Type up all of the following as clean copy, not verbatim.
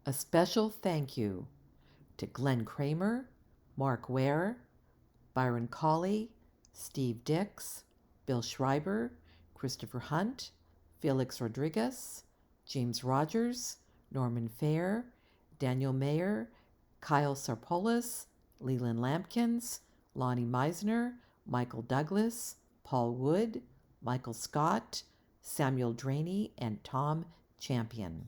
A special thank you to Glenn Kramer, Mark Ware, Byron Colley, Steve Dix, Bill Schreiber, Christopher Hunt, Felix Rodriguez, James Rogers, Norman Fair, Daniel Mayer, Kyle Sarpolis, Leland Lampkins, Lonnie Meisner, Michael Douglas, Paul Wood, Michael Scott, Samuel Draney, and Tom Champion.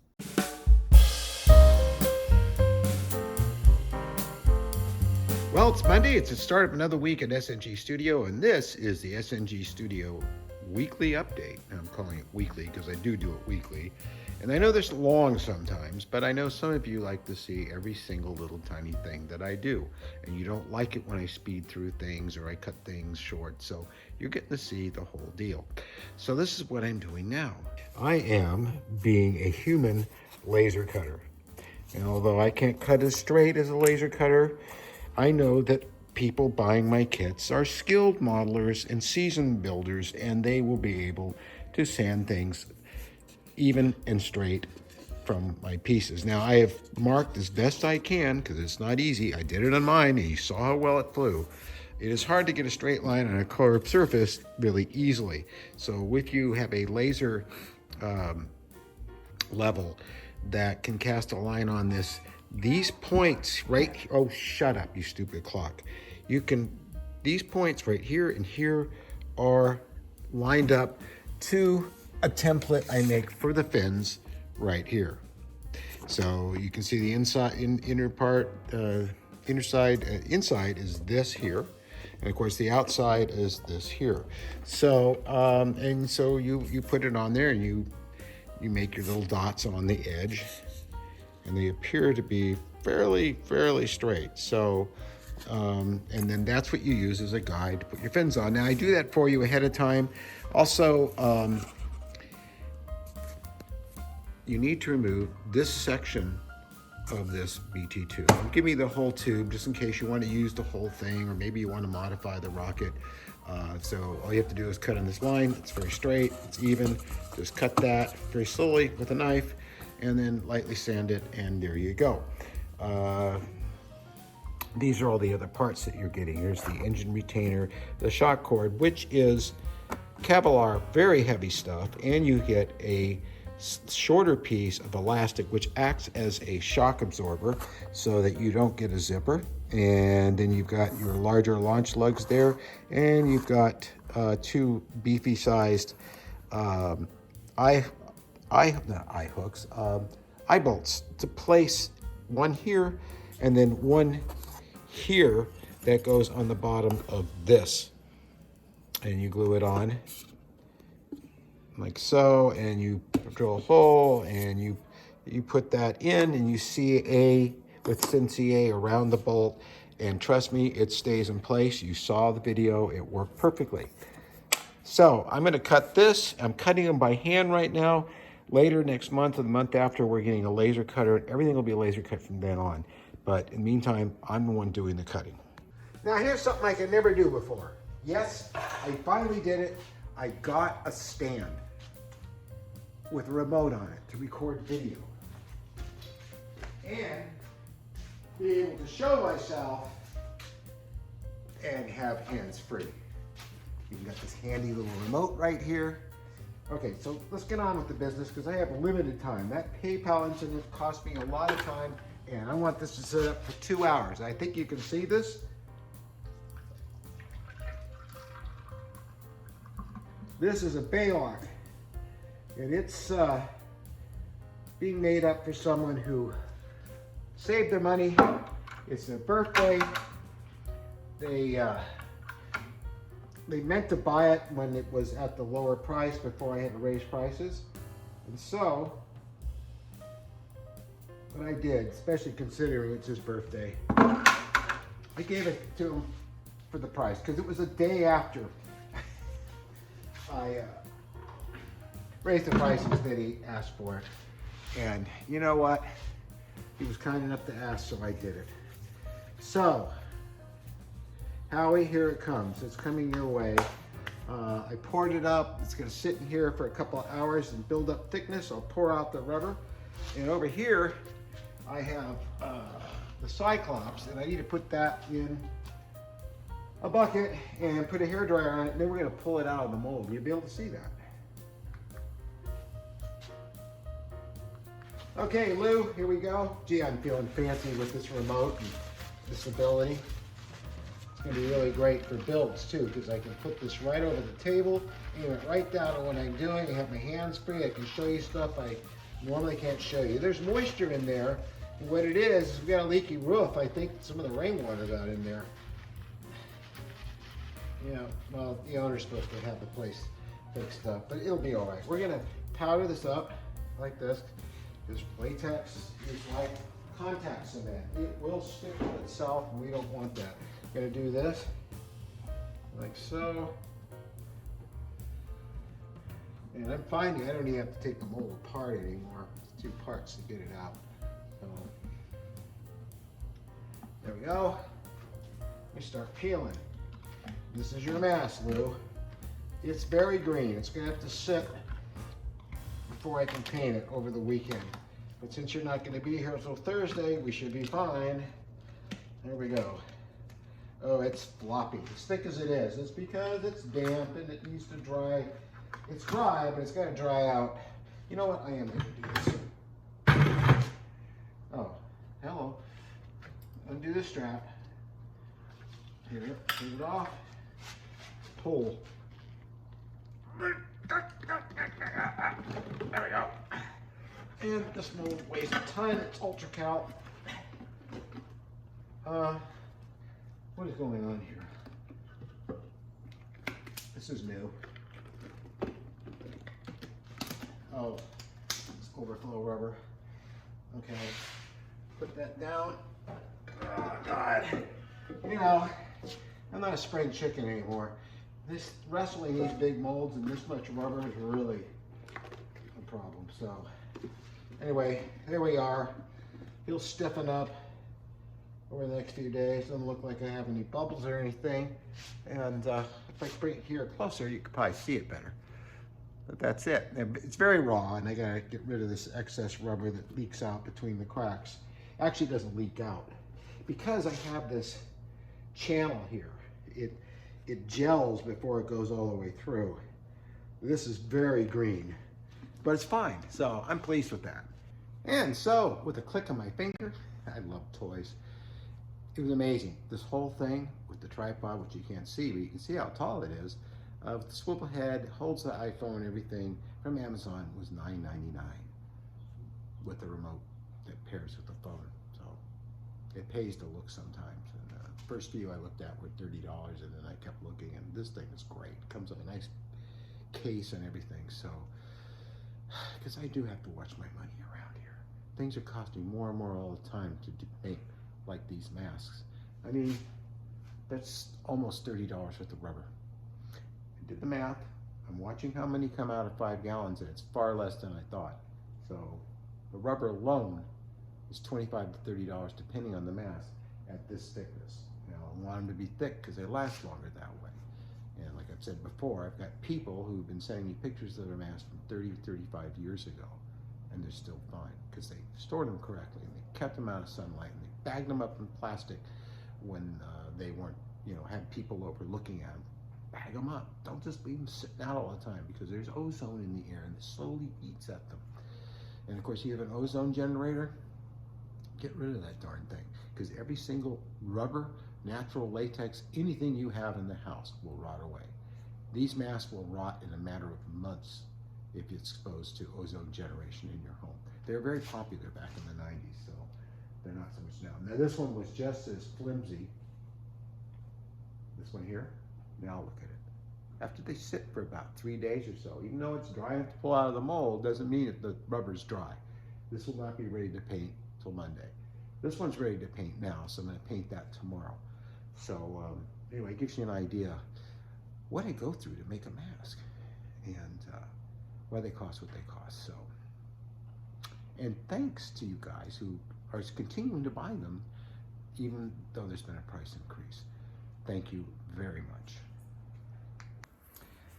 Well, it's Monday. It's the start of another week at SNG Studio, and this is the SNG Studio weekly update. I'm calling it weekly because I do it weekly. And I know this long sometimes, but I know some of you like to see every single little tiny thing that I do. And you don't like it when I speed through things or I cut things short. So you're getting to see the whole deal. So this is what I'm doing now. I am being a human laser cutter. And although I can't cut as straight as a laser cutter, I know that people buying my kits are skilled modelers and seasoned builders, and they will be able to sand things even and straight from my pieces. Now, I have marked as best I can, because it's not easy. I did it on mine, and you saw how well it flew. It is hard to get a straight line on a curved surface really easily. So if you have a laser level that can cast a line on this, these points right, oh, shut up, you stupid clock. These points right here and here are lined up to a template I make for the fins right here. So you can see the inside, inner part, inside is this here. And of course the outside is this here. So, and so you put it on there and you make your little dots on the edge, and they appear to be fairly straight. So, and then that's what you use as a guide to put your fins on. Now I do that for you ahead of time. Also, you need to remove this section of this BT tube. Give me the whole tube just in case you want to use the whole thing, or maybe you want to modify the rocket. So all you have to do is cut on this line. It's very straight, it's even. Just cut that very slowly with a knife, and then lightly sand it, and there you go. These are all the other parts that you're getting. Here's the engine retainer, the shock cord, which is Kevlar, very heavy stuff, and you get a shorter piece of elastic which acts as a shock absorber so that you don't get a zipper. And then you've got your larger launch lugs there, and you've got two beefy sized eye bolts to place, one here and then one here that goes on the bottom of this, and you glue it on like so, and you drill a hole and you put that in, and you CA with CNCA around the bolt, and trust me, it stays in place. You saw the video, it worked perfectly. So I'm going to cut this. I'm cutting them by hand right now. Later next month or the month after, we're getting a laser cutter. Everything will be a laser cut from then on. But in the meantime, I'm the one doing the cutting. Now here's something I could never do before. Yes, I finally did it. I got a stand with a remote on it to record video and be able to show myself and have hands free. You've got this handy little remote right here. Okay, so let's get on with the business because I have limited time. That PayPal incident cost me a lot of time, and I want this to sit up for 2 hours. I think you can see this. This is a Baylock, and it's being made up for someone who saved their money. It's their birthday. They meant to buy it when it was at the lower price before I had to raise prices. And so, what I did, especially considering it's his birthday, I gave it to him for the price, because it was a day after I raised the prices that he asked for. And you know what? He was kind enough to ask, so I did it. So, Howie, here it comes. It's coming your way. I poured it up. It's going to sit in here for a couple of hours and build up thickness. I'll pour out the rubber. And over here, I have the Cyclops, and I need to put that in a bucket and put a hairdryer on it, and then we're going to pull it out of the mold. You'll be able to see that. Okay, Lou, here we go. Gee, I'm feeling fancy with this remote and this ability. It's going to be really great for builds too, because I can put this right over the table, aim it right down on what I'm doing. I have my hands free. I can show you stuff I normally can't show you. There's moisture in there. And what it is we got a leaky roof. I think some of the rainwater got in there. Yeah, well, the owner's supposed to have the place fixed up, but it'll be all right. We're going to powder this up like this. This latex is like contact cement. It will stick to itself, and we don't want that. We're going to do this like so. And I'm finding I don't even have to take the mold apart anymore. It's 2 parts to get it out. So there we go. We start peeling. This is your mask, Lou. It's very green. It's going to have to sit before I can paint it over the weekend. But since you're not going to be here until Thursday, we should be fine. There we go. Oh, it's floppy, as thick as it is. It's because it's damp and it needs to dry. It's dry, but it's got to dry out. You know what? I am going to do this. Oh, hello. Undo the strap. Here, take it off. Pull. There we go. And this mold weighs a ton. It's ultra cal. What is going on here? This is new. Oh, it's overflow rubber. Okay, put that down. Oh God. You know, I'm not a spring chicken anymore. This wrestling these big molds and this much rubber is really a problem. So anyway, there we are. He'll stiffen up over the next few days. Doesn't look like I have any bubbles or anything. And if I bring it here closer, you can probably see it better. But that's it. It's very raw, and I gotta get rid of this excess rubber that leaks out between the cracks. Actually, it doesn't leak out because I have this channel here. It gels before it goes all the way through. This is very green, but it's fine. So I'm pleased with that. And so, with a click of my finger, I love toys. It was amazing. This whole thing with the tripod, which you can't see, but you can see how tall it is. With the swivel head, holds the iPhone and everything from Amazon, was $9.99 with the remote that pairs with the phone. So it pays to look sometimes. And first few I looked at were $30, and then I kept looking, and this thing is great. It comes with a nice case and everything. So, because I do have to watch my money around here. Things are costing more and more all the time to make like these masks. I mean, that's almost $30 worth of rubber. I did the math. I'm watching how many come out of 5 gallons, and it's far less than I thought. So the rubber alone is $25 to $30 depending on the mask at this thickness. Now I want them to be thick because they last longer that way. And like I've said before, I've got people who've been sending me pictures of their masks from 30 to 35 years ago, and they're still fine because they stored them correctly and they kept them out of sunlight and they bagged them up in plastic when they weren't, had people over looking at them. Bag them up. Don't just leave them sitting out all the time because there's ozone in the air and it slowly eats at them. And of course, you have an ozone generator, get rid of that darn thing because every single rubber, natural latex, anything you have in the house will rot away. These masks will rot in a matter of months if it's exposed to ozone generation in your home. They're very popular back in the 90s, so they're not so much now. Now this one was just as flimsy. This one here, now look at it. After they sit for about 3 days or so, even though it's dry enough to pull out of the mold, doesn't mean that the rubber's dry. This will not be ready to paint till Monday. This one's ready to paint now, so I'm going to paint that tomorrow. So anyway, it gives you an idea what I go through to make a mask and why they cost what they cost. So, and thanks to you guys who are continuing to buy them, even though there's been a price increase. Thank you very much.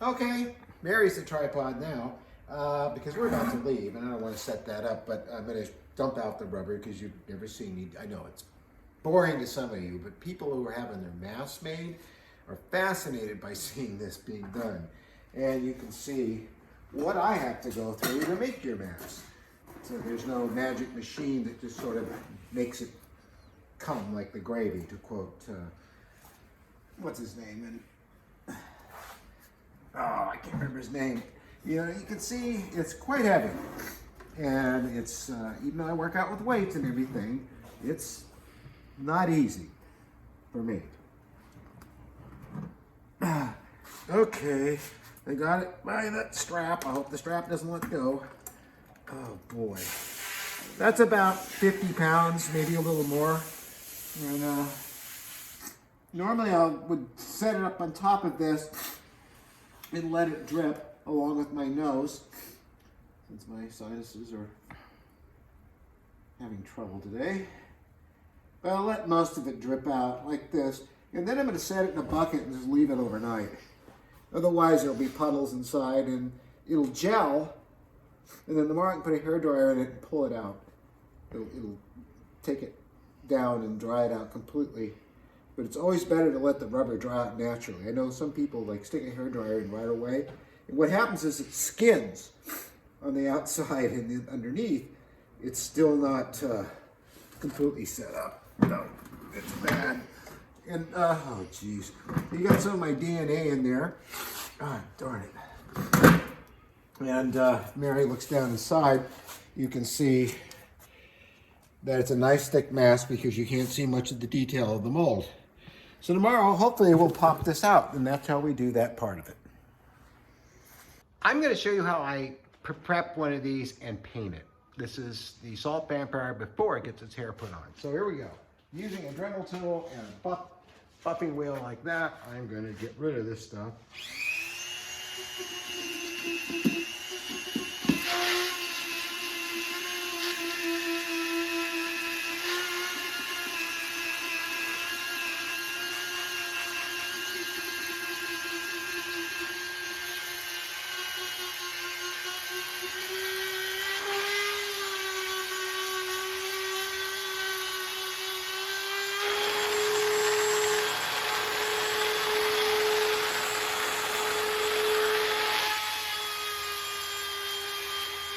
Okay, Mary's the tripod now because we're about to leave, and I don't want to set that up, but I'm going to dump out the rubber because you've never seen me. I know it's boring to some of you, but people who are having their masks made are fascinated by seeing this being done. And you can see what I have to go through to make your mask. So there's no magic machine that just sort of makes it come like the gravy, to quote, what's his name? And oh, I can't remember his name. You know, you can see it's quite heavy. And it's, even though I work out with weights and everything, it's not easy for me. Okay, I got it by that strap. I hope the strap doesn't let go. Oh boy. That's about 50 pounds, maybe a little more. And normally I would set it up on top of this and let it drip along with my nose, since my sinuses are having trouble today. But I'll let most of it drip out like this. And then I'm going to set it in a bucket and just leave it overnight. Otherwise there'll be puddles inside and it'll gel. And then the more I can put a hairdryer in it and pull it out, it'll take it down and dry it out completely. But it's always better to let the rubber dry out naturally. I know some people like stick a hairdryer in right away. And what happens is it skins on the outside and underneath. It's still not completely set up. No, it's bad. And, oh geez, you got some of my DNA in there. Ah, darn it. And Mary looks down inside. You can see that it's a nice thick mask because you can't see much of the detail of the mold. So tomorrow, hopefully we'll pop this out, and that's how we do that part of it. I'm going to show you how I prep one of these and paint it. This is the salt vampire before it gets its hair put on. So here we go. Using a Dremel tool and a buffing wheel like that, I'm going to get rid of this stuff.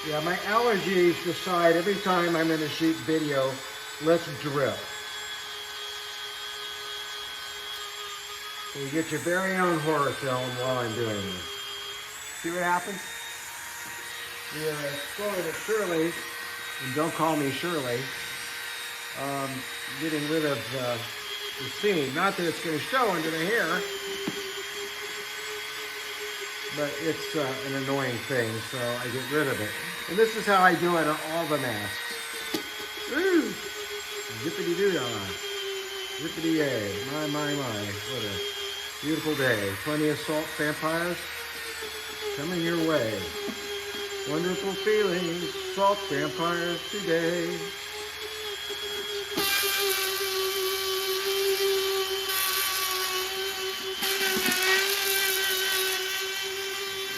Yeah, my allergies decide every time I'm going to shoot video, let's drill. So you get your very own horror film while I'm doing this. See what happens? Yeah, slowly but surely, and don't call me Shirley, getting rid of the seam. Not that it's going to show under the hair, but it's an annoying thing, so I get rid of it. And this is how I do it on all the masks. Woo! Zippity-doo-dah. Zippity-yay. My. What a beautiful day. Plenty of salt vampires coming your way. Wonderful feelings, salt vampires today.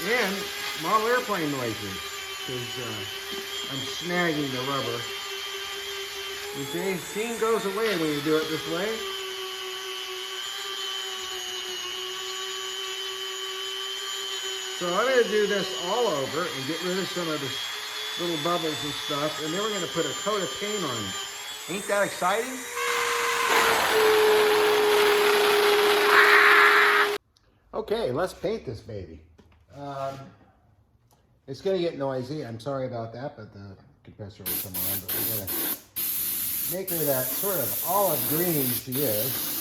And model airplane noises, because I'm snagging the rubber. You see, steam goes away when you do it this way. So I'm going to do this all over and get rid of some of the little bubbles and stuff, and then we're going to put a coat of paint on it. Ain't that exciting? Okay, let's paint this baby. It's going to get noisy. I'm sorry about that, but the compressor will come on. But we're going to make her that sort of olive green she is.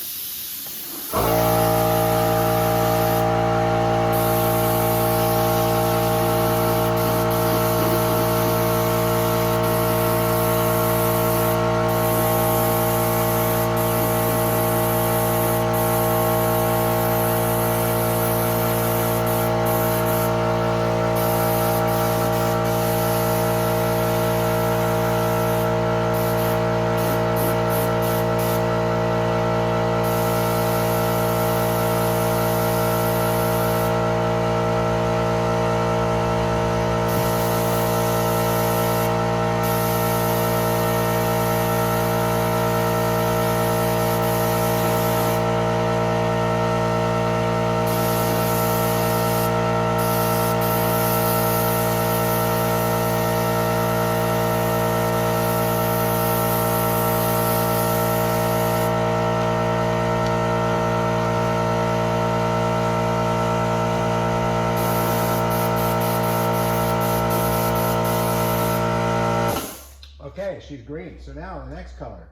Okay, she's green. So now the next color.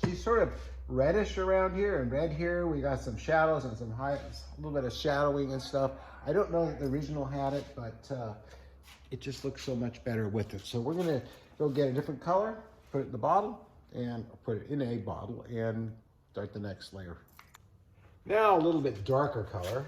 She's sort of reddish around here and red here. We got some shadows and some a little bit of shadowing and stuff. I don't know that the original had it, but it just looks so much better with it. So we're gonna go get a different color, put it in the bottle, and put it in a bottle and start the next layer. Now a little bit darker color.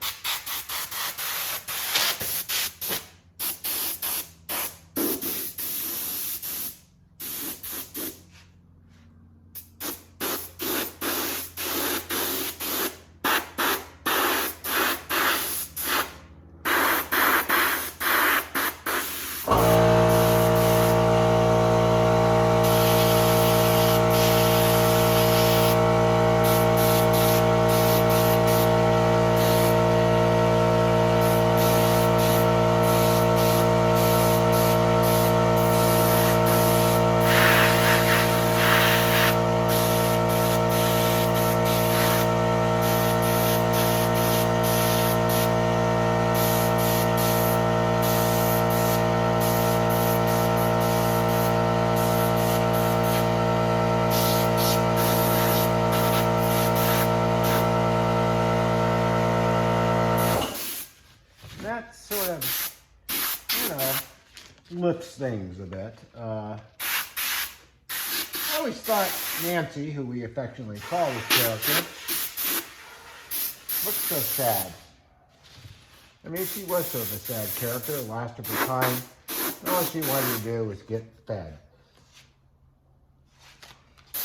That sort of, lifts things a bit. I always thought Nancy, who we affectionately call this character, looked so sad. I mean, she was sort of a sad character, last of her time. All she wanted to do was get fed.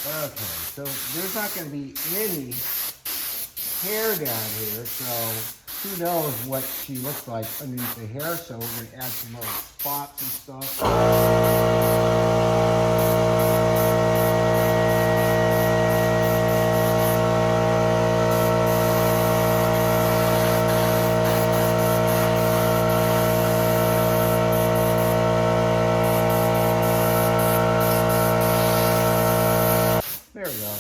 Okay, so there's not going to be any hair down here, so who knows what she looks like underneath the hair, so we're going to add some little spots and stuff. There we go.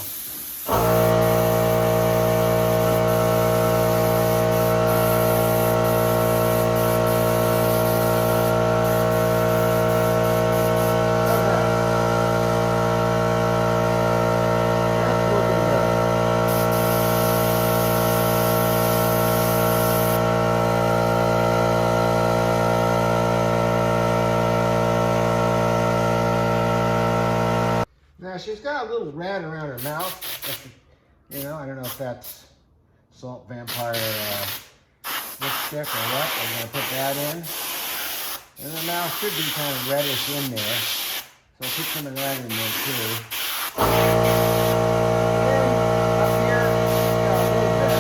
Now she's got a little red around her mouth. I don't know if that's salt vampire lipstick or what. I'm going to put that in. And the mouth should be kind of reddish in there. So I'll put some of that in there too. And up here, a little bit.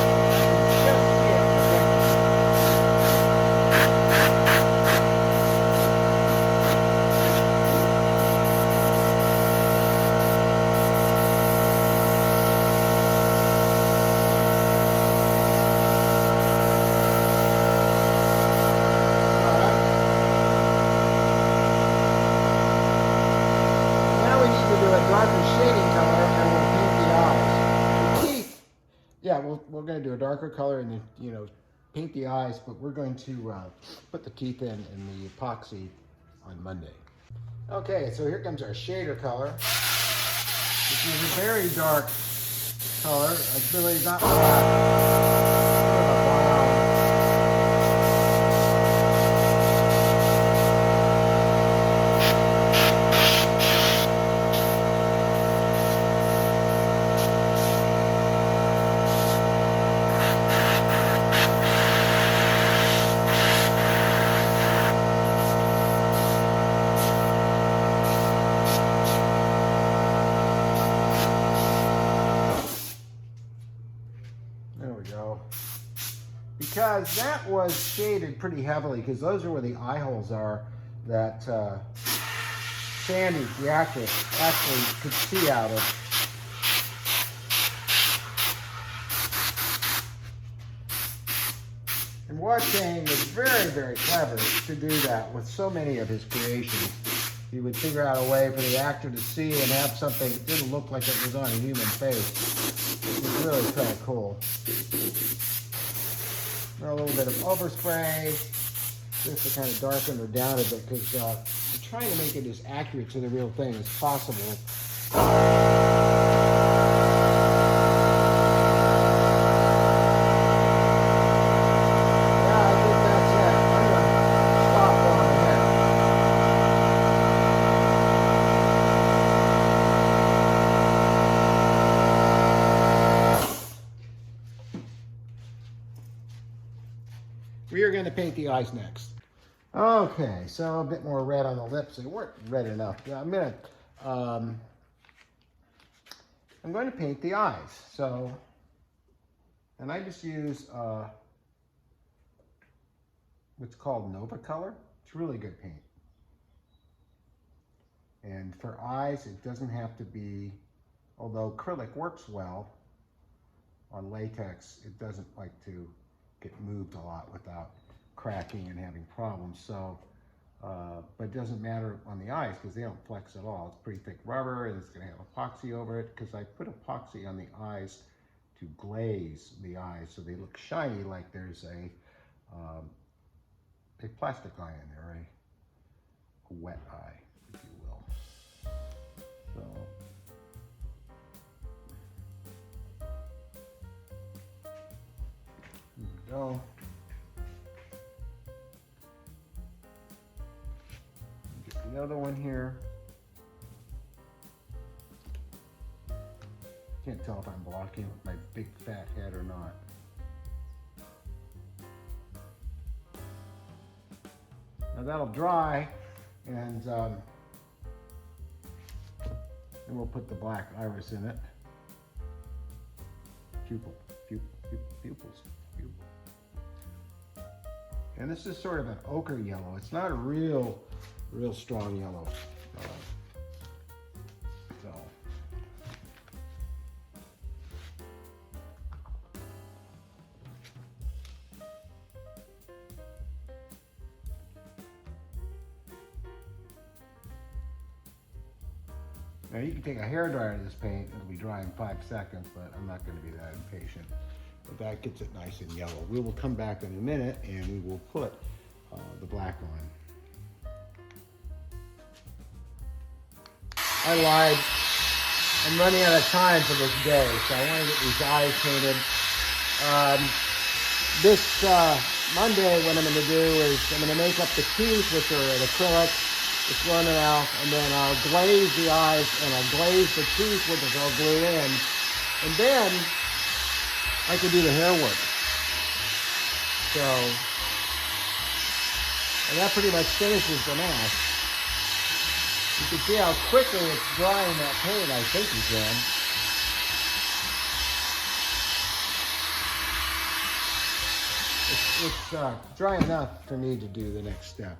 We're going to do a darker color and then, paint the eyes, but we're going to put the teeth in the epoxy on Monday. Okay, so here comes our shader color. This is a very dark color. It's really not black. There we go. Because that was shaded pretty heavily, because those are where the eye holes are that Sandy, the actress, actually could see out of. And Watching was very, very clever to do that with so many of his creations. He would figure out a way for the actor to see and have something that didn't look like it was on a human face. It was really kind of cool. Now a little bit of overspray, just to kind of darken her down a bit, because the trying to make it as accurate to the real thing as possible. We are going to paint the eyes next. Okay, so a bit more red on the lips. They weren't red enough. Yeah, I'm going to paint the eyes. So, and I just use what's called Nova Color. It's really good paint. And for eyes, it doesn't have to be, although acrylic works well on latex, it doesn't like to get moved a lot without cracking and having problems. So, but it doesn't matter on the eyes because they don't flex at all. It's pretty thick rubber and it's going to have epoxy over it because I put epoxy on the eyes to glaze the eyes so they look shiny, like there's a plastic eye in there, a wet eye, if you will. So. Here we go. Get the other one here. Can't tell if I'm blocking with my big fat head or not. Now that'll dry, and then we'll put the black iris in it. Pupils. And this is sort of an ochre yellow. It's not a real strong yellow. So. Now you can take a hairdryer to this paint. It'll be dry in 5 seconds, but I'm not going to be that impatient. But that gets it nice and yellow. We will come back in a minute and we will put the black on. I lied. I'm running out of time for this day, so I want to get these eyes painted. This Monday, what I'm going to do is I'm going to make up the teeth, which are an acrylic. It's running out, and then I'll glaze the eyes and I'll glaze the teeth, which I'll glue in, and then I can do the hair work. So, and that pretty much finishes the mask. You can see how quickly it's drying that paint, I think you can. It's dry enough for me to do the next step.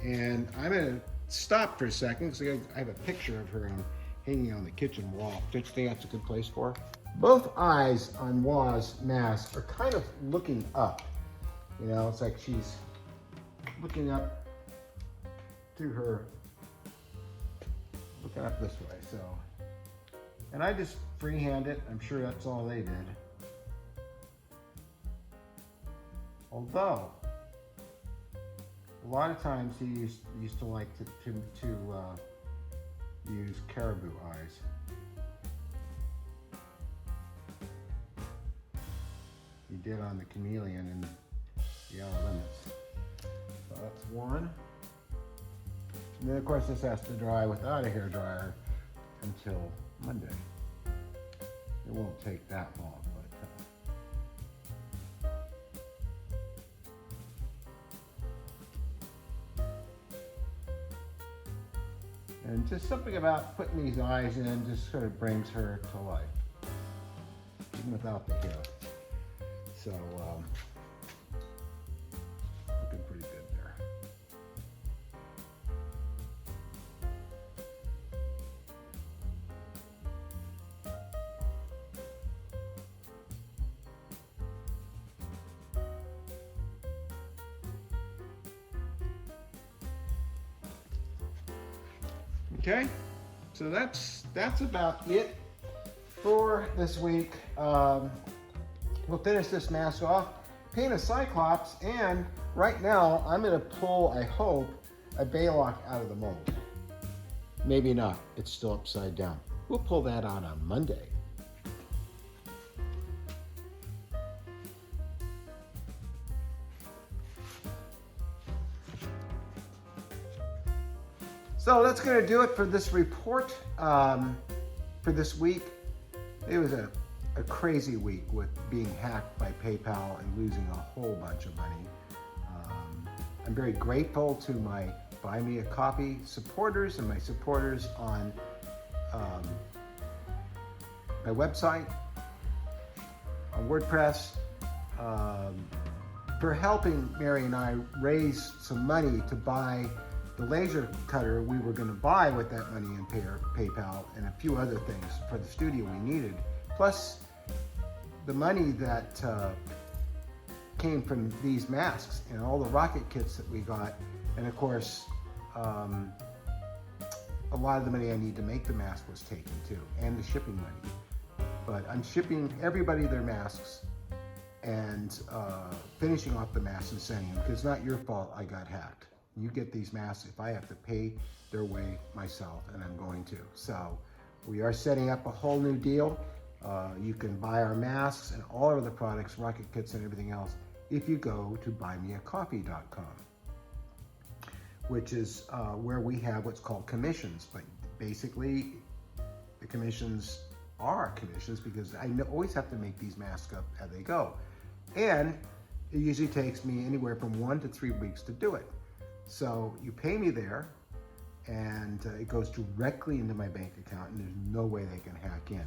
And I'm going to stop for a second because I have a picture of her hanging on the kitchen wall. Don't you think that's a good place for her? Both eyes on Wa's mask are kind of looking up. You know, it's like she's looking up through her, looking up this way. So, and I just freehand it. I'm sure that's all they did. Although, a lot of times he used to like to use caribou eyes. He did on the chameleon and the outer limits. So that's one. And then of course this has to dry without a hairdryer until Monday. It won't take that long, but and just something about putting these eyes in just sort of brings her to life, even without the hair. So, looking pretty good there. Okay, so that's about it for this week. We'll finish this mask off, paint a Cyclops, and right now I'm going to pull, I hope, a Baylock out of the mold. Maybe not. It's still upside down. We'll pull that out on Monday. So that's going to do it for this report for this week. It was a crazy week with being hacked by PayPal and losing a whole bunch of money. I'm very grateful to my Buy Me a Coffee supporters and my supporters on my website, on WordPress, for helping Mary and I raise some money to buy the laser cutter we were going to buy with that money in PayPal, and a few other things for the studio we needed. Plus the money that came from these masks and all the rocket kits that we got, and of course a lot of the money I need to make the mask was taken too, and the shipping money. But I'm shipping everybody their masks and finishing off the masks and sending them, because it's not your fault I got hacked. You get these masks if I have to pay their way myself, and I'm going to. So we are setting up a whole new deal. You can buy our masks and all of the products, rocket kits and everything else, if you go to buymeacoffee.com, which is where we have what's called commissions. But basically, the commissions are commissions because I always have to make these masks up as they go. And it usually takes me anywhere from 1 to 3 weeks to do it. So you pay me there, and it goes directly into my bank account, and there's no way they can hack in.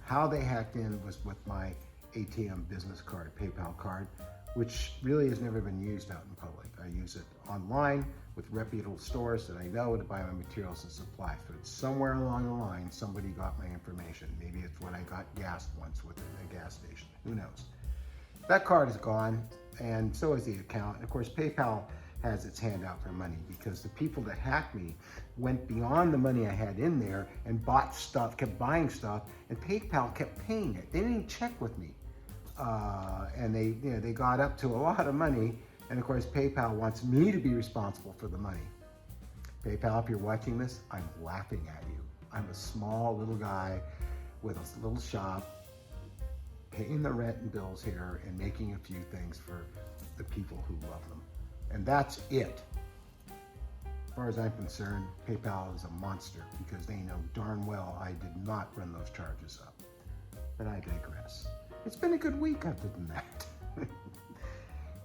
How they hacked in was with my ATM business card, PayPal card, which really has never been used out in public. I use it online with reputable stores that I know to buy my materials and supplies. But somewhere along the line, somebody got my information. Maybe it's when I got gassed once with a gas station. Who knows? That card is gone, and so is the account. And of course, PayPal has its hand out for money, because the people that hacked me went beyond the money I had in there and bought stuff, kept buying stuff, and PayPal kept paying it. They didn't even check with me. And they got up to a lot of money, and of course PayPal wants me to be responsible for the money. PayPal, if you're watching this, I'm laughing at you. I'm a small little guy with a little shop, paying the rent and bills here and making a few things for the people who love them. And that's it. As far as I'm concerned, PayPal is a monster, because they know darn well I did not run those charges up. But I digress. It's been a good week other than that.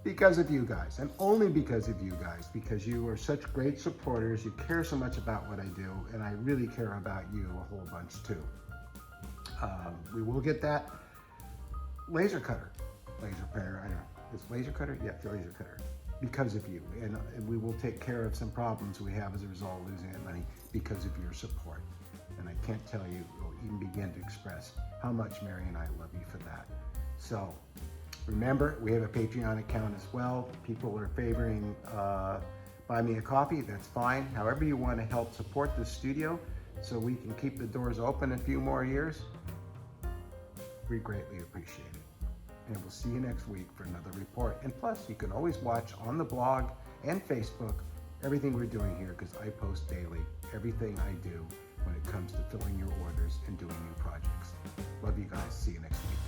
Because of you guys, and only because of you guys, because you are such great supporters. You care so much about what I do, and I really care about you a whole bunch too. We will get that laser cutter, laser printer, I don't know, is laser cutter? Yeah, the laser cutter, because of you. And we will take care of some problems we have as a result of losing that money because of your support. And I can't tell you, or even begin to express how much Mary and I love you for that. So remember, we have a Patreon account as well. People are favoring Buy Me a Coffee. That's fine. However you want to help support this studio so we can keep the doors open a few more years, we greatly appreciate it. And we'll see you next week for another report. And plus, you can always watch on the blog and Facebook everything we're doing here, because I post daily everything I do when it comes to filling your orders and doing new projects. Love you guys. See you next week.